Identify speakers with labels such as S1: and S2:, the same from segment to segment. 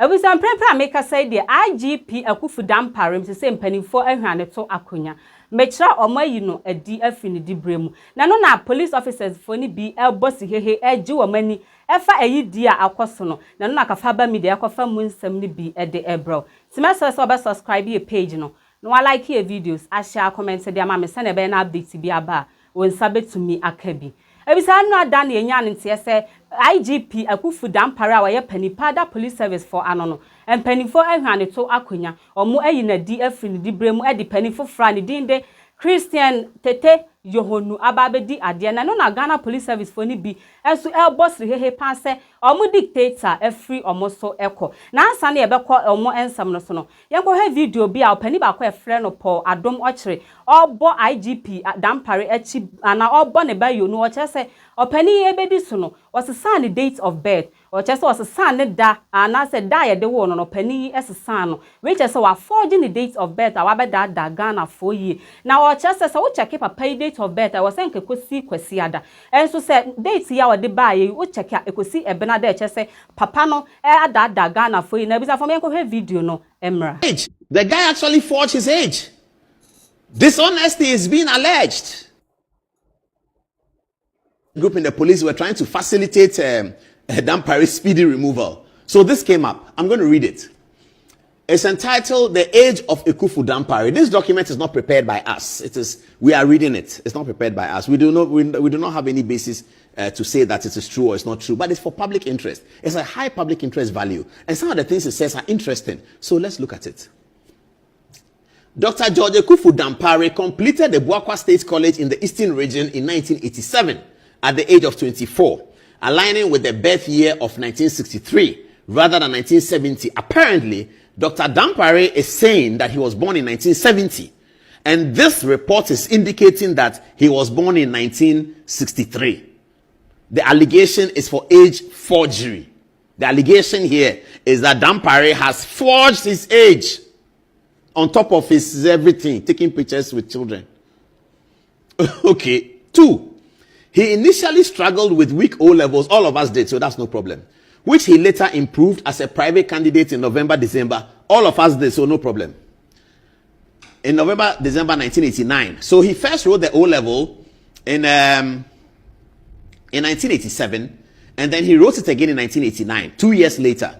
S1: Ebusan prempra make say the IGP akufu Dampare se say mpanimfo ahwane to akonya. Mechra omayi no adi afini di bremu. Na no na police officers fo ni bi elbosi hehe eji womani efa eyi di a akoso no. Na no na kafa ba media akofa mu nsam ni bi ede ebro. Timese so be subscribe ye page no. No I like your videos, I share comments de ama me send be na update bi aba. Won sabe to me akabi. Ebisa no adan ye nya nte se IGP akufu Dampare a waye panipada police service for anono empanifo ahwane to akonya omo ayi na di afini di bremu edi panifo fra ne dinde Christian Tete Yohonu ababedi ade na no na Ghana police service for ni bi enso elboss hehe pan se omo dictator afri omo so eko na ansa na yebekọ omo ensam no so no yenko he video bi a opani ba ko efre no Paul adom ochire obo IGP Dampare echi ana obo ne ba yonu o chese opani ebedi so no osesa ne date of birth o chese osesa ne da ana se da ye de wo no opani esesa no we chese wa forge ne date of birth a wabeda da Ghana for ye na o chese se wo check papa date of birth I was saying kekosi kwasi ada enso se date ya wode ba ye wo check ekosi ebena da chese papa no ada Ghana for ye na bisa for me ko video no emra
S2: the guy actually forged his age. Dishonesty is being alleged. Group in the police were trying to facilitate Dampare's speedy removal. So this came up. I'm going to read it. It's entitled "The Age of Ekufu Dampare." This document is not prepared by us. We are reading it. It's not prepared by us. We do not have any basis to say that it is true or it's not true. But it's for public interest. It's a high public interest value, and some of the things it says are interesting. So let's look at it. Dr. George Ekufu Dampare completed the Buakwa State College in the Eastern Region in 1987 at the age of 24, aligning with the birth year of 1963 rather than 1970. Apparently, Dr. Dampare is saying that he was born in 1970, and this report is indicating that he was born in 1963. The allegation is for age forgery. The allegation here is that Dampare has forged his age on top of his everything, taking pictures with children. Okay. 2, he initially struggled with weak O-levels. All of us did, so that's no problem. Which he later improved as a private candidate in November, December. All of us did, so no problem. In November, December 1989. So he first wrote the O-level in 1987, and then he wrote it again in 1989, 2 years later.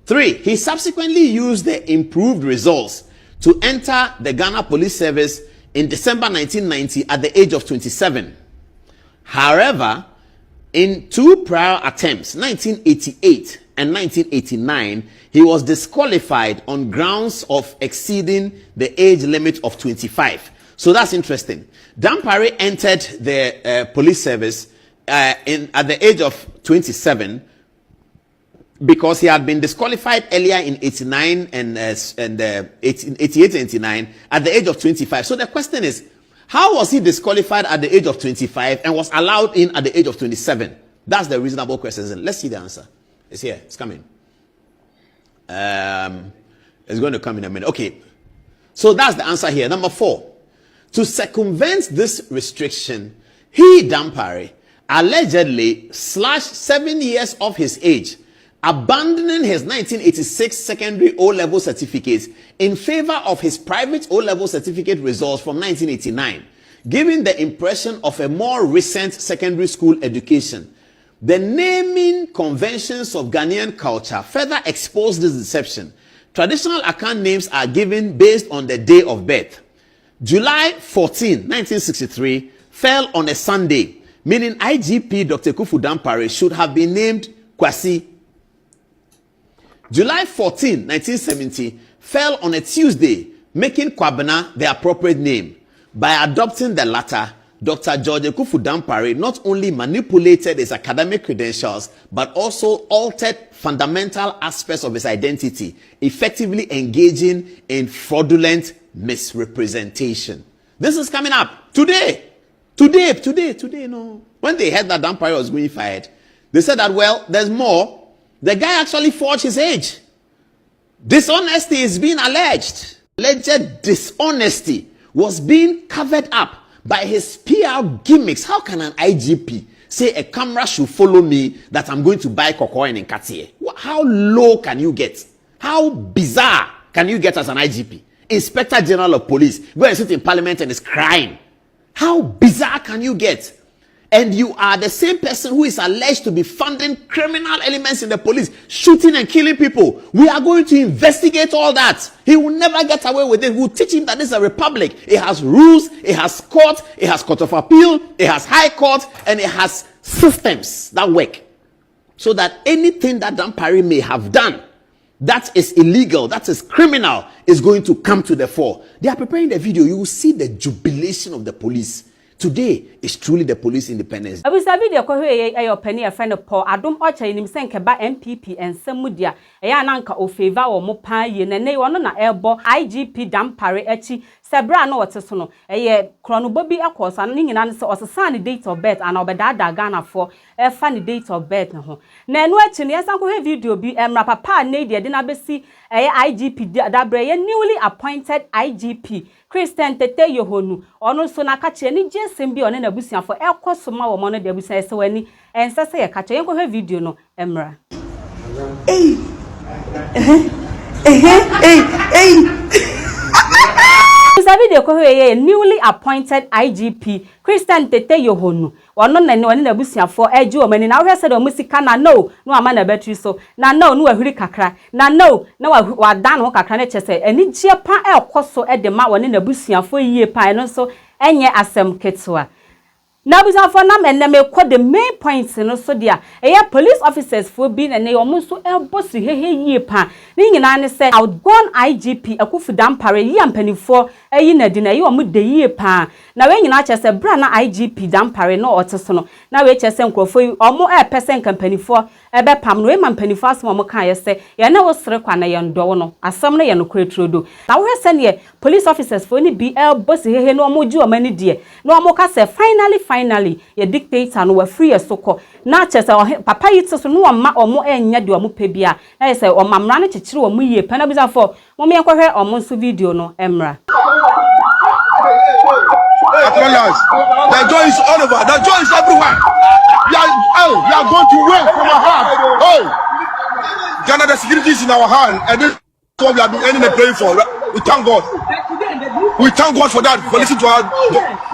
S2: 3, he subsequently used the improved results to enter the Ghana Police Service in December 1990 at the age of 27. However, in 2 prior attempts, 1988 and 1989, he was disqualified on grounds of exceeding the age limit of 25. So that's interesting. Dampare entered the police service at the age of 27 because he had been disqualified earlier in 89 and 88 and 89 at the age of 25. So the question is, how was he disqualified at the age of 25 and was allowed in at the age of 27? That's the reasonable question. Let's see the answer. It's here. It's coming. It's going to come in a minute. Okay. So that's the answer here. Number 4. To circumvent this restriction, he, Dampare, allegedly slashed 7 years off his age, abandoning his 1986 secondary O-level certificate in favor of his private O-level certificate results from 1989, giving the impression of a more recent secondary school education. The naming conventions of Ghanaian culture further expose this deception. Traditional account names are given based on the day of birth. July 14, 1963 fell on a Sunday, meaning IGP Dr. Ekufu Dampare should have been named Kwasi. July 14, 1970 fell on a Tuesday, making Kwabena the appropriate name. By adopting the latter, Dr. George Ekufu Dampare not only manipulated his academic credentials, but also altered fundamental aspects of his identity, effectively engaging in fraudulent misrepresentation. This is coming up today. No. When they heard that Dampare was going fired, they said that, well, there's more. The guy actually forged his age. Dishonesty is being alleged. Alleged dishonesty was being covered up by his PR gimmicks. How can an IGP say a camera should follow me that I'm going to buy cocoa in Katie. How low can you get? How bizarre can you get as an IGP? Inspector General of Police, go and sit in Parliament and is crying. How bizarre can you get? And you are the same person who is alleged to be funding criminal elements in the police, shooting and killing people. We are going to investigate all that. He will never get away with it. We'll teach him that this is a republic. It has rules, it has court, it has court of appeal, it has high court, and it has systems that work. So that anything that Dampare may have done that is illegal, that is criminal, is going to come to the fore. They are preparing the video. You will see the jubilation of the police. Today is truly the police independence.
S1: Abusa video ko hwe ye opani a friend Paul Adom Ocha nim senke ba MPP ensamudia eya nanka o favor wo mo pan ye na ne wono na ebo IGP Dampare achi sebra na wote so no eye kronobo bi akosa no nyina ne se osesa ne date of birth and obedada Ghana for e fa ne date of birth ho na enu achi ne yesan ko hwe video bi emra papa na de na besi eye IGP dabre ye newly appointed IGP Christian Tete Yohonu ono so na kache ni jesem bi one na busuafo ekosoma wo mo no de busuan ese wani ensese ye kache yenko hwe video no emra This video ko hwe newly appointed IGP Christian Tete Yohonu ono na ne one na busuafo eji o mani na hwe se de musika na no ama na battery so na no wahuri kakra na no na wadan ho kakra na chese ani gie pa ekoso e de ma one na busuafo yie pa no so enye asem ketwa na busuafo na me ko the main points no so dia police officers for bi na ne omo so ebosi hehe yie pa ni nyina ne se outgone IGP Akufu Dampare yi ampanifo eyi na di na yi omo de yie pa na we nyina chese bra na IGP Dampare no oteso no na we chese nkrofo yi omo person kampanifo ebe pam no we mampanifo asem omo kan ye se ye na wo sere kwa na ye ndo no asem no ye no kretrodo na wo hese ne police officers for ni bi ebosi hehe no omo ji omo ni die no omo ka se finally ye dictator no wa free esoko na chese papa yi tso no ma omo enya de omo pebia na ye se omamra no chechire omo yie pa na bisa for mo me enkohwe omo so video no emra
S3: the joy is all over. The joy is everywhere. We are going to win from our hand. Ghana, the security is in our hand, and this is what we have been ending the praying for. We thank God. We thank God for that. For listening to our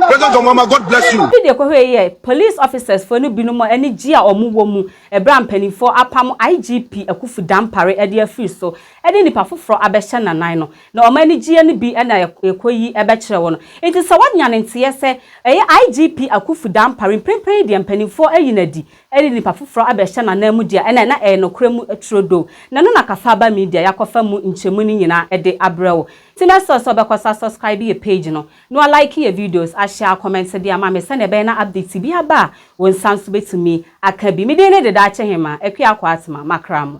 S3: President of Mama, God bless you.
S1: Video ko hwe police officers for no binu mo ani gia omuwo mu ebra mpanifo apam IGP Akufu Dampare e de afiri so e de nipa foforo abehye nanan no na omani gia ne bi na ekoyi ebe kire wo no enti se wadnya ne ntie se IGP Akufu Dampare prempren de mpanifo ayinadi e de nipa foforo abehye nanan mu dia na no kremu atrodo na no nakafa ba media yakofa mu nchemu ni nyina e de abrewo tina so bekosa subscribe your page no like your videos share comments dey ama me send be na update bi aba won sanso betumi akabi me dey ne de da che hema akwa atma makram